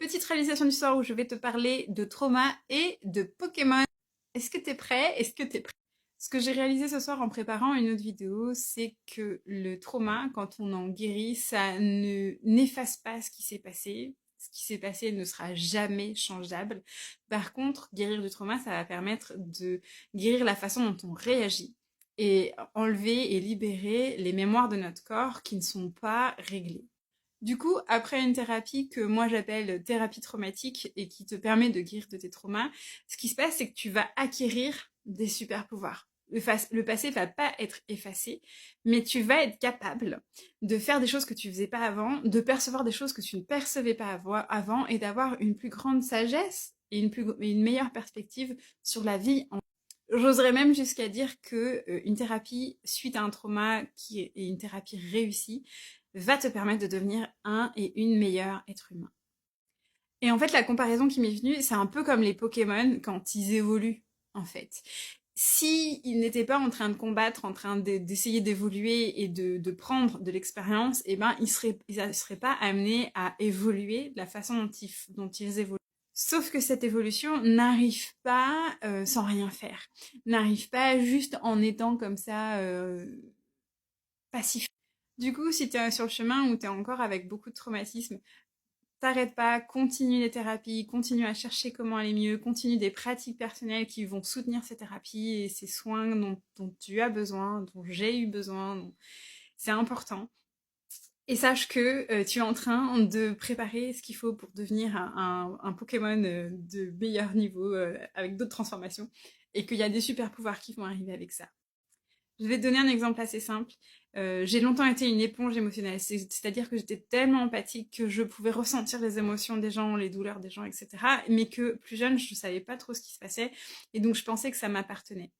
Petite réalisation du soir où je vais te parler de trauma et de Pokémon. Est-ce que t'es prêt? Est-ce que t'es prêt? Ce que j'ai réalisé ce soir en préparant une autre vidéo, c'est que le trauma, quand on en guérit, ça ne n'efface pas ce qui s'est passé. Ce qui s'est passé ne sera jamais changeable. Par contre, guérir du trauma, ça va permettre de guérir la façon dont on réagit et enlever et libérer les mémoires de notre corps qui ne sont pas réglées. Du coup, après une thérapie que moi j'appelle thérapie traumatique et qui te permet de guérir de tes traumas, ce qui se passe, c'est que tu vas acquérir des super pouvoirs. Le passé va pas être effacé, mais tu vas être capable de faire des choses que tu faisais pas avant, de percevoir des choses que tu ne percevais pas avant et d'avoir une plus grande sagesse et une meilleure perspective sur la vie. J'oserais même jusqu'à dire que une thérapie suite à un trauma qui est une thérapie réussie va te permettre de devenir un et une meilleure être humain. Et en fait, la comparaison qui m'est venue, c'est un peu comme les Pokémon quand ils évoluent, en fait. Si ils n'étaient pas en train de combattre, en train d'essayer d'évoluer et de prendre de l'expérience, eh ben, ils seraient pas amenés à évoluer de la façon dont ils évoluent. Sauf que cette évolution n'arrive pas sans rien faire, n'arrive pas juste en étant comme ça passif. Du coup, si tu es sur le chemin où tu es encore avec beaucoup de traumatisme, t'arrête pas, continue les thérapies, continue à chercher comment aller mieux, continue des pratiques personnelles qui vont soutenir ces thérapies et ces soins dont tu as besoin, dont j'ai eu besoin. C'est important. Et sache que tu es en train de préparer ce qu'il faut pour devenir un Pokémon de meilleur niveau avec d'autres transformations et qu'il y a des super pouvoirs qui vont arriver avec ça. Je vais te donner un exemple assez simple. J'ai longtemps été une éponge émotionnelle, c'est-à-dire que j'étais tellement empathique que je pouvais ressentir les émotions des gens, les douleurs des gens, etc. Mais que plus jeune, je ne savais pas trop ce qui se passait et donc je pensais que ça m'appartenait.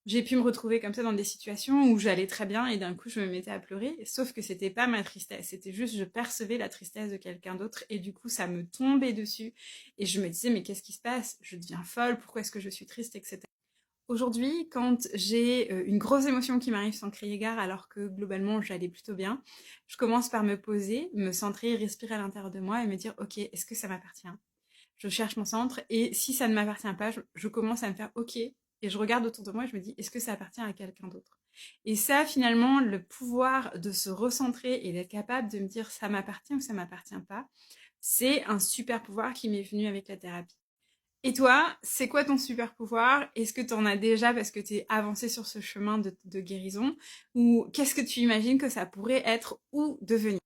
J'ai pu me retrouver comme ça dans des situations où j'allais très bien et d'un coup je me mettais à pleurer, sauf que c'était pas ma tristesse, c'était juste je percevais la tristesse de quelqu'un d'autre et du coup ça me tombait dessus et je me disais mais qu'est-ce qui se passe? Je deviens folle, pourquoi est-ce que je suis triste, etc. Aujourd'hui, quand j'ai une grosse émotion qui m'arrive sans crier gare alors que globalement j'allais plutôt bien, je commence par me poser, me centrer, respirer à l'intérieur de moi et me dire ok, est-ce que ça m'appartient? Je cherche mon centre et si ça ne m'appartient pas, je commence à me faire ok et je regarde autour de moi et je me dis est-ce que ça appartient à quelqu'un d'autre? Et ça finalement, le pouvoir de se recentrer et d'être capable de me dire ça m'appartient ou ça m'appartient pas, c'est un super pouvoir qui m'est venu avec la thérapie. Et toi, c'est quoi ton super pouvoir? Est-ce que tu en as déjà parce que tu es avancé sur ce chemin de guérison? Ou qu'est-ce que tu imagines que ça pourrait être ou devenir?